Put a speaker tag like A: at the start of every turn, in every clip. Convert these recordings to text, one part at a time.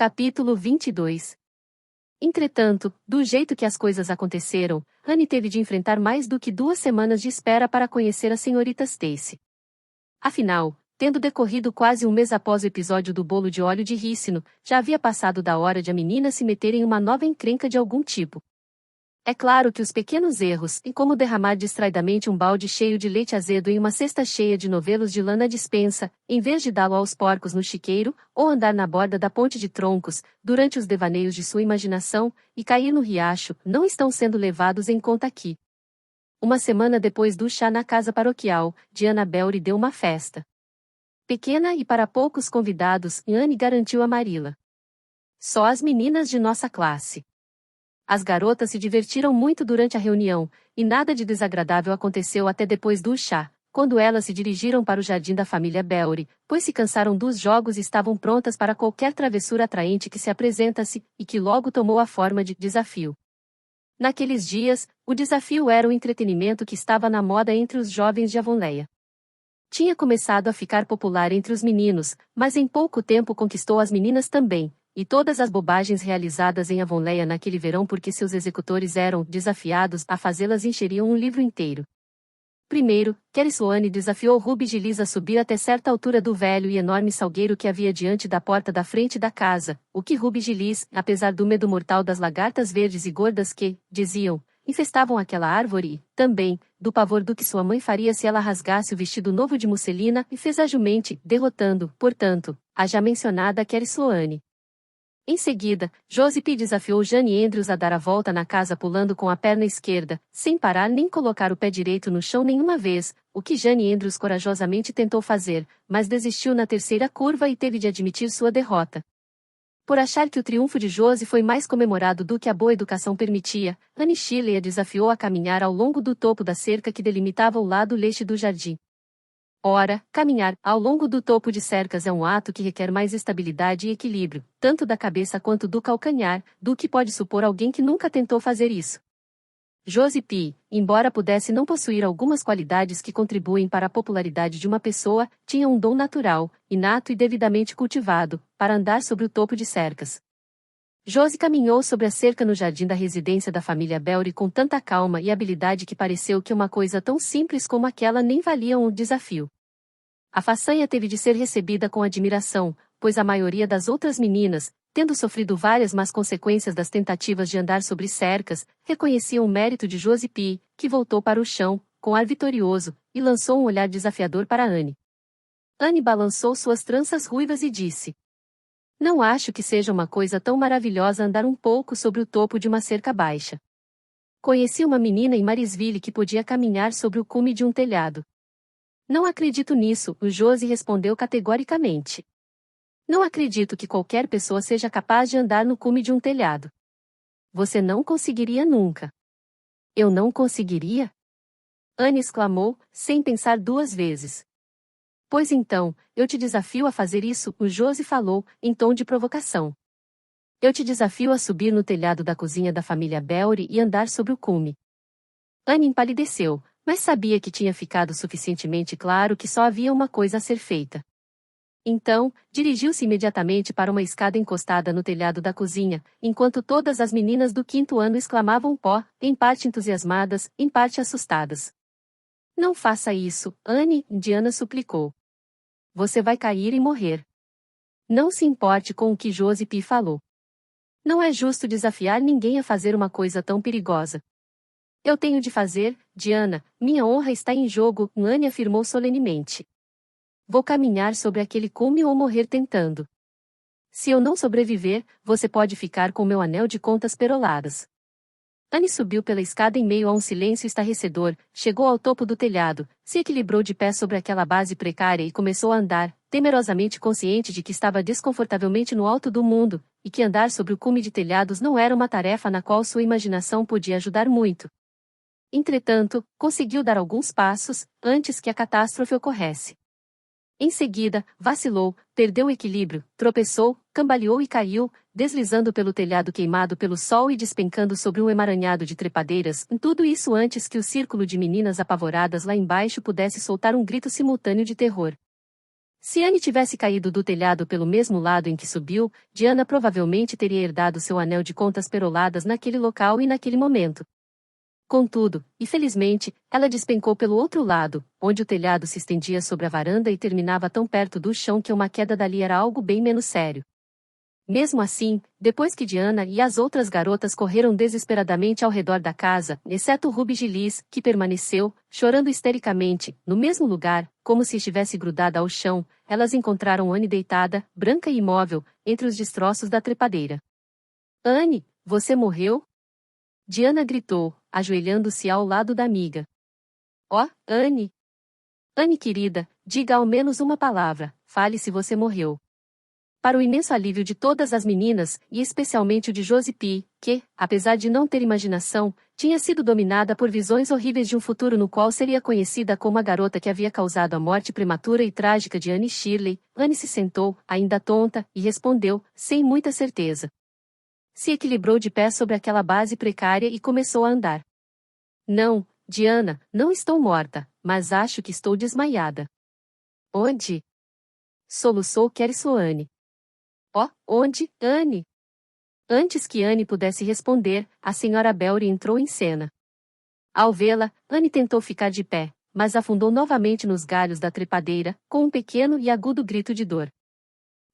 A: Capítulo 22. Entretanto, do jeito que as coisas aconteceram, Anne teve de enfrentar mais do que 2 semanas de espera para conhecer a senhorita Stacy. Afinal, tendo decorrido quase um mês após o episódio do bolo de óleo de rícino, já havia passado da hora de a menina se meter em uma nova encrenca de algum tipo. É claro que os pequenos erros, como derramar distraidamente um balde cheio de leite azedo em uma cesta cheia de novelos de lã na despensa, em vez de dá-lo aos porcos no chiqueiro, ou andar na borda da ponte de troncos, durante os devaneios de sua imaginação, e cair no riacho, não estão sendo levados em conta aqui. Uma semana depois do chá na casa paroquial, Diana Belry deu uma festa. Pequena e para poucos convidados, Anne garantiu a Marilla. Só as meninas de nossa classe. As garotas se divertiram muito durante a reunião, e nada de desagradável aconteceu até depois do chá, quando elas se dirigiram para o jardim da família Belry, pois se cansaram dos jogos e estavam prontas para qualquer travessura atraente que se apresentasse, e que logo tomou a forma de desafio. Naqueles dias, o desafio era o entretenimento que estava na moda entre os jovens de Avonlea. Tinha começado a ficar popular entre os meninos, mas em pouco tempo conquistou as meninas também. E todas as bobagens realizadas em Avonlea naquele verão porque seus executores eram desafiados a fazê-las encheriam um livro inteiro. Primeiro, Carrie Sloane desafiou Ruby Gillis a subir até certa altura do velho e enorme salgueiro que havia diante da porta da frente da casa, o que Ruby Gillis, apesar do medo mortal das lagartas verdes e gordas que, diziam, infestavam aquela árvore e, também, do pavor do que sua mãe faria se ela rasgasse o vestido novo de musselina, e fez agivelmente, derrotando, portanto, a já mencionada Carrie Sloane. Em seguida, Josie P. desafiou Jane Andrews a dar a volta na casa pulando com a perna esquerda, sem parar nem colocar o pé direito no chão nenhuma vez, o que Jane Andrews corajosamente tentou fazer, mas desistiu na terceira curva e teve de admitir sua derrota. Por achar que o triunfo de Josie foi mais comemorado do que a boa educação permitia, Anne Shirley a desafiou a caminhar ao longo do topo da cerca que delimitava o lado leste do jardim. Ora, caminhar ao longo do topo de cercas é um ato que requer mais estabilidade e equilíbrio, tanto da cabeça quanto do calcanhar, do que pode supor alguém que nunca tentou fazer isso. Josie P., embora pudesse não possuir algumas qualidades que contribuem para a popularidade de uma pessoa, tinha um dom natural, inato e devidamente cultivado, para andar sobre o topo de cercas. Josie caminhou sobre a cerca no jardim da residência da família Belry com tanta calma e habilidade que pareceu que uma coisa tão simples como aquela nem valia um desafio. A façanha teve de ser recebida com admiração, pois a maioria das outras meninas, tendo sofrido várias más consequências das tentativas de andar sobre cercas, reconheciam o mérito de Josie P., que voltou para o chão, com ar vitorioso, e lançou um olhar desafiador para Anne. Anne balançou suas tranças ruivas e disse: "Não acho que seja uma coisa tão maravilhosa andar um pouco sobre o topo de uma cerca baixa. Conheci uma menina em Marysville que podia caminhar sobre o cume de um telhado." "Não acredito nisso", o Josie respondeu categoricamente. "Não acredito que qualquer pessoa seja capaz de andar no cume de um telhado." "Você não conseguiria nunca." "Eu não conseguiria?" Anne exclamou, sem pensar 2 vezes. "Pois então, eu te desafio a fazer isso", o Josie falou, em tom de provocação. "Eu te desafio a subir no telhado da cozinha da família Belry e andar sobre o cume." Anne empalideceu, mas sabia que tinha ficado suficientemente claro que só havia uma coisa a ser feita. Então, dirigiu-se imediatamente para uma escada encostada no telhado da cozinha, enquanto todas as meninas do 5º ano exclamavam pó, em parte entusiasmadas, em parte assustadas. "Não faça isso, Anne", Diana suplicou. "Você vai cair e morrer." Não se importe com o que Josie P. falou. "Não é justo desafiar ninguém a fazer uma coisa tão perigosa." "Eu tenho de fazer, Diana, minha honra está em jogo", Anne afirmou solenemente. "Vou caminhar sobre aquele cume ou morrer tentando. Se eu não sobreviver, você pode ficar com meu anel de contas peroladas." Anne subiu pela escada em meio a um silêncio estarrecedor, chegou ao topo do telhado, se equilibrou de pé sobre aquela base precária e começou a andar, temerosamente consciente de que estava desconfortavelmente no alto do mundo, e que andar sobre o cume de telhados não era uma tarefa na qual sua imaginação podia ajudar muito. Entretanto, conseguiu dar alguns passos, antes que a catástrofe ocorresse. Em seguida, vacilou, perdeu o equilíbrio, tropeçou, cambaleou e caiu, deslizando pelo telhado queimado pelo sol e despencando sobre um emaranhado de trepadeiras, tudo isso antes que o círculo de meninas apavoradas lá embaixo pudesse soltar um grito simultâneo de terror. Se Anne tivesse caído do telhado pelo mesmo lado em que subiu, Diana provavelmente teria herdado seu anel de contas peroladas naquele local e naquele momento. Contudo, infelizmente, ela despencou pelo outro lado, onde o telhado se estendia sobre a varanda e terminava tão perto do chão que uma queda dali era algo bem menos sério. Mesmo assim, depois que Diana e as outras garotas correram desesperadamente ao redor da casa, exceto Ruby Gillis, que permaneceu, chorando histericamente, no mesmo lugar, como se estivesse grudada ao chão, elas encontraram Anne deitada, branca e imóvel, entre os destroços da trepadeira. Anne, você morreu? Diana gritou, ajoelhando-se ao lado da amiga. Oh, Anne! Anne querida, diga ao menos uma palavra, fale se você morreu. Para o imenso alívio de todas as meninas, e especialmente o de Josie P., que, apesar de não ter imaginação, tinha sido dominada por visões horríveis de um futuro no qual seria conhecida como a garota que havia causado a morte prematura e trágica de Anne Shirley, Anne se sentou, ainda tonta, e respondeu, sem muita certeza. Se equilibrou de pé sobre aquela base precária e começou a andar. Não, Diana, não estou morta, mas acho que estou desmaiada. Onde? Soluçou Carrie Sloane. Oh, onde, Anne? Antes que Anne pudesse responder, a senhora Belry entrou em cena. Ao vê-la, Anne tentou ficar de pé, mas afundou novamente nos galhos da trepadeira, com um pequeno e agudo grito de dor.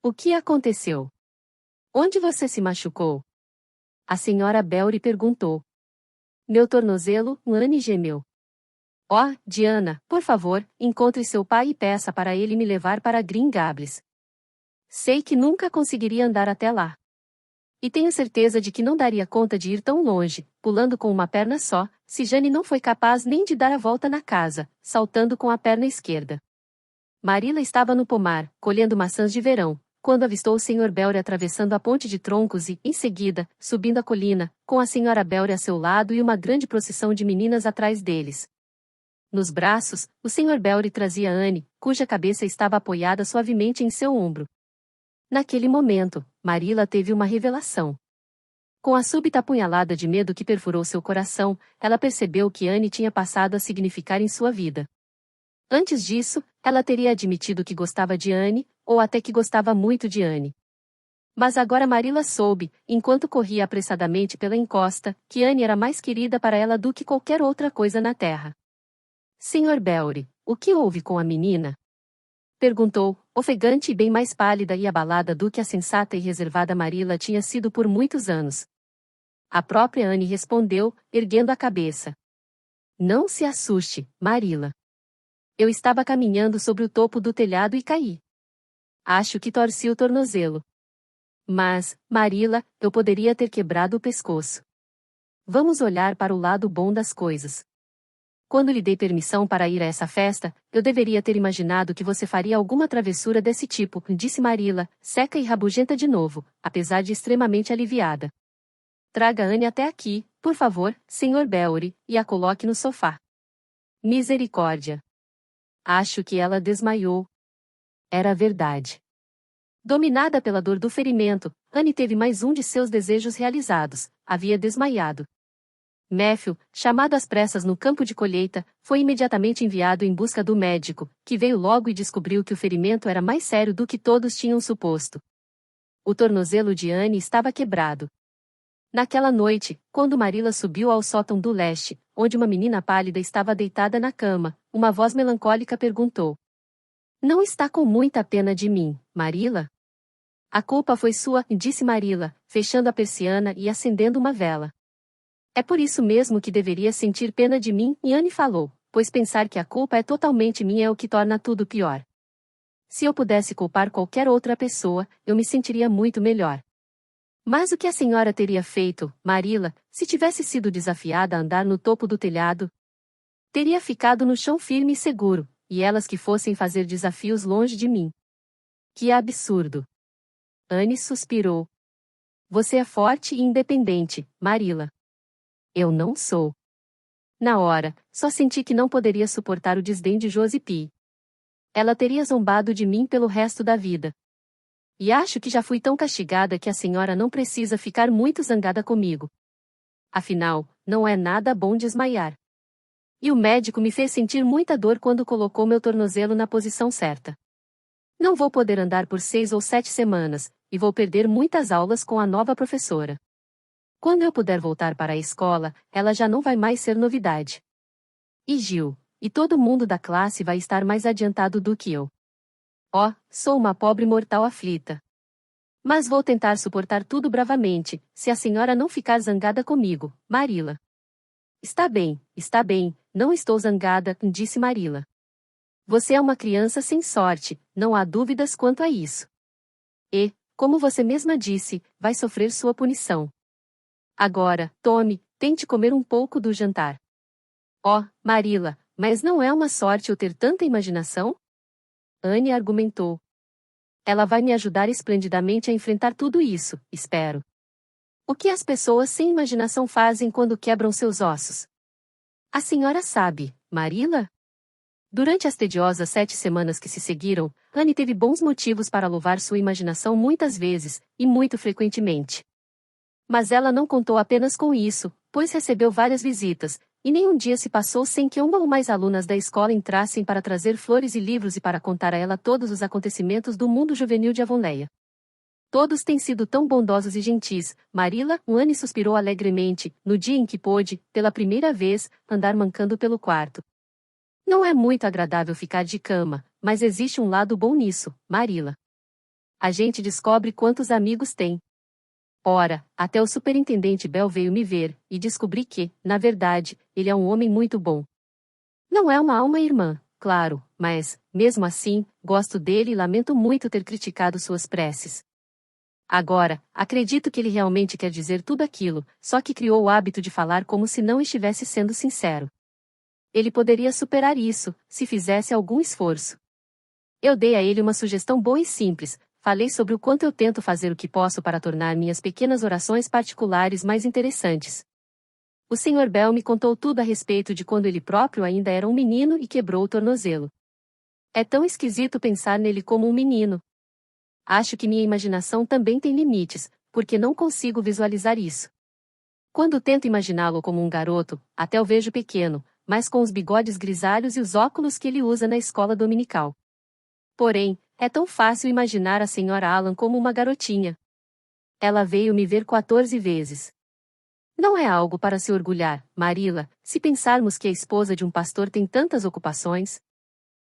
A: O que aconteceu? Onde você se machucou? A senhora Belry perguntou. Meu tornozelo, Anne gemeu. Oh, Diana, por favor, encontre seu pai e peça para ele me levar para Green Gables. Sei que nunca conseguiria andar até lá. E tenho certeza de que não daria conta de ir tão longe, pulando com uma perna só, se Jane não foi capaz nem de dar a volta na casa, saltando com a perna esquerda. Marilla estava no pomar, colhendo maçãs de verão, quando avistou o Sr. Belry atravessando a ponte de troncos e, em seguida, subindo a colina, com a Sra. Belry a seu lado e uma grande procissão de meninas atrás deles. Nos braços, o Sr. Belry trazia Anne, cuja cabeça estava apoiada suavemente em seu ombro. Naquele momento, Marilla teve uma revelação. Com a súbita apunhalada de medo que perfurou seu coração, ela percebeu o que Anne tinha passado a significar em sua vida. Antes disso, ela teria admitido que gostava de Anne, ou até que gostava muito de Anne. Mas agora Marilla soube, enquanto corria apressadamente pela encosta, que Anne era mais querida para ela do que qualquer outra coisa na terra. Sr. Belry, o que houve com a menina? Perguntou, ofegante e bem mais pálida e abalada do que a sensata e reservada Marilla tinha sido por muitos anos. A própria Anne respondeu, erguendo a cabeça. Não se assuste, Marilla. Eu estava caminhando sobre o topo do telhado e caí. Acho que torci o tornozelo. Mas, Marilla, eu poderia ter quebrado o pescoço. Vamos olhar para o lado bom das coisas. Quando lhe dei permissão para ir a essa festa, eu deveria ter imaginado que você faria alguma travessura desse tipo, disse Marilla, seca e rabugenta de novo, apesar de extremamente aliviada. Traga Anne até aqui, por favor, Sr. Belry, e a coloque no sofá. Misericórdia. Acho que ela desmaiou. Era verdade. Dominada pela dor do ferimento, Anne teve mais um de seus desejos realizados, havia desmaiado. Matthew, chamado às pressas no campo de colheita, foi imediatamente enviado em busca do médico, que veio logo e descobriu que o ferimento era mais sério do que todos tinham suposto. O tornozelo de Anne estava quebrado. Naquela noite, quando Marilla subiu ao sótão do leste, onde uma menina pálida estava deitada na cama, uma voz melancólica perguntou. Não está com muita pena de mim, Marilla? A culpa foi sua, disse Marilla, fechando a persiana e acendendo uma vela. É por isso mesmo que deveria sentir pena de mim, e Anne falou, pois pensar que a culpa é totalmente minha é o que torna tudo pior. Se eu pudesse culpar qualquer outra pessoa, eu me sentiria muito melhor. Mas o que a senhora teria feito, Marilla, se tivesse sido desafiada a andar no topo do telhado? Teria ficado no chão firme e seguro, e elas que fossem fazer desafios longe de mim. Que absurdo! Anne suspirou. Você é forte e independente, Marilla. Eu não sou. Na hora, só senti que não poderia suportar o desdém de Josie P. Ela teria zombado de mim pelo resto da vida. E acho que já fui tão castigada que a senhora não precisa ficar muito zangada comigo. Afinal, não é nada bom desmaiar. E o médico me fez sentir muita dor quando colocou meu tornozelo na posição certa. Não vou poder andar por 6 ou 7 semanas, e vou perder muitas aulas com a nova professora. Quando eu puder voltar para a escola, ela já não vai mais ser novidade. E Gil, e todo mundo da classe vai estar mais adiantado do que eu. Oh, sou uma pobre mortal aflita. Mas vou tentar suportar tudo bravamente, se a senhora não ficar zangada comigo, Marila. Está bem, não estou zangada, disse Marila. Você é uma criança sem sorte, não há dúvidas quanto a isso. E, como você mesma disse, vai sofrer sua punição. Agora, tome, tente comer um pouco do jantar. Oh, Marila, mas não é uma sorte eu ter tanta imaginação? Anne argumentou. Ela vai me ajudar esplendidamente a enfrentar tudo isso, espero. O que as pessoas sem imaginação fazem quando quebram seus ossos? A senhora sabe, Marila? Durante as tediosas 7 semanas que se seguiram, Anne teve bons motivos para louvar sua imaginação muitas vezes, e muito frequentemente. Mas ela não contou apenas com isso, pois recebeu várias visitas, e nenhum dia se passou sem que uma ou mais alunas da escola entrassem para trazer flores e livros e para contar a ela todos os acontecimentos do mundo juvenil de Avonlea. Todos têm sido tão bondosos e gentis, Marila, Anne suspirou alegremente, no dia em que pôde, pela primeira vez, andar mancando pelo quarto. Não é muito agradável ficar de cama, mas existe um lado bom nisso, Marila. A gente descobre quantos amigos tem. Ora, até o superintendente Bell veio me ver, e descobri que, na verdade, ele é um homem muito bom. Não é uma alma irmã, claro, mas, mesmo assim, gosto dele e lamento muito ter criticado suas preces. Agora, acredito que ele realmente quer dizer tudo aquilo, só que criou o hábito de falar como se não estivesse sendo sincero. Ele poderia superar isso, se fizesse algum esforço. Eu dei a ele uma sugestão boa e simples. Falei sobre o quanto eu tento fazer o que posso para tornar minhas pequenas orações particulares mais interessantes. O Sr. Bell me contou tudo a respeito de quando ele próprio ainda era um menino e quebrou o tornozelo. É tão esquisito pensar nele como um menino. Acho que minha imaginação também tem limites, porque não consigo visualizar isso. Quando tento imaginá-lo como um garoto, até o vejo pequeno, mas com os bigodes grisalhos e os óculos que ele usa na escola dominical. Porém, é tão fácil imaginar a senhora Allan como uma garotinha. Ela veio me ver 14 vezes. Não é algo para se orgulhar, Marila, se pensarmos que a esposa de um pastor tem tantas ocupações.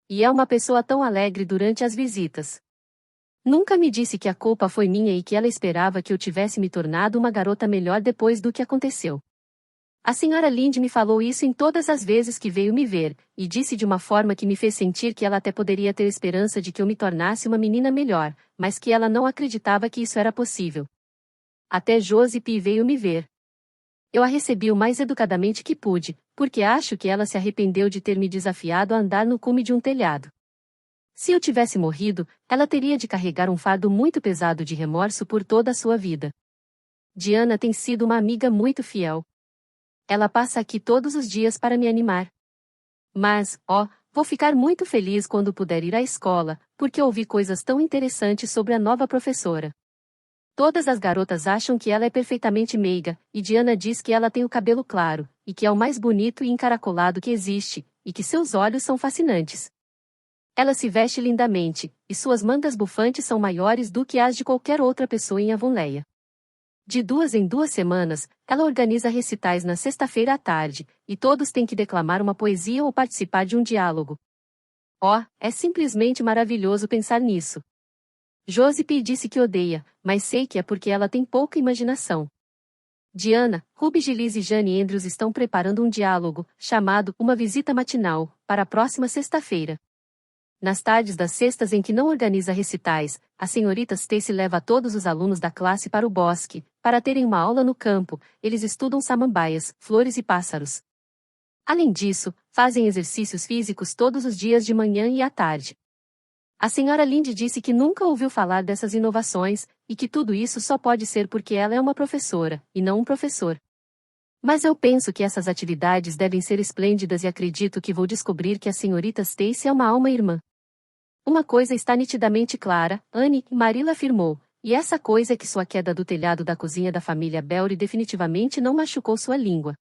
A: E é uma pessoa tão alegre durante as visitas. Nunca me disse que a culpa foi minha e que ela esperava que eu tivesse me tornado uma garota melhor depois do que aconteceu. A senhora Lynde me falou isso em todas as vezes que veio me ver, e disse de uma forma que me fez sentir que ela até poderia ter esperança de que eu me tornasse uma menina melhor, mas que ela não acreditava que isso era possível. Até Josie P. veio me ver. Eu a recebi o mais educadamente que pude, porque acho que ela se arrependeu de ter me desafiado a andar no cume de um telhado. Se eu tivesse morrido, ela teria de carregar um fardo muito pesado de remorso por toda a sua vida. Diana tem sido uma amiga muito fiel. Ela passa aqui todos os dias para me animar. Mas, vou ficar muito feliz quando puder ir à escola, porque ouvi coisas tão interessantes sobre a nova professora. Todas as garotas acham que ela é perfeitamente meiga, e Diana diz que ela tem o cabelo claro, e que é o mais bonito e encaracolado que existe, e que seus olhos são fascinantes. Ela se veste lindamente, e suas mangas bufantes são maiores do que as de qualquer outra pessoa em Avonlea. De 2 em 2 semanas, ela organiza recitais na sexta-feira à tarde, e todos têm que declamar uma poesia ou participar de um diálogo. É simplesmente maravilhoso pensar nisso. Josie P. disse que odeia, mas sei que é porque ela tem pouca imaginação. Diana, Ruby Gillies e Jane Andrews estão preparando um diálogo, chamado Uma Visita Matinal, para a próxima sexta-feira. Nas tardes das sextas em que não organiza recitais, a senhorita Stacy leva todos os alunos da classe para o bosque, para terem uma aula no campo. Eles estudam samambaias, flores e pássaros. Além disso, fazem exercícios físicos todos os dias de manhã e à tarde. A senhora Lynde disse que nunca ouviu falar dessas inovações, e que tudo isso só pode ser porque ela é uma professora, e não um professor. Mas eu penso que essas atividades devem ser esplêndidas e acredito que vou descobrir que a senhorita Stacy é uma alma irmã. Uma coisa está nitidamente clara, Anne, Marilla afirmou, e essa coisa é que sua queda do telhado da cozinha da família Belry definitivamente não machucou sua língua.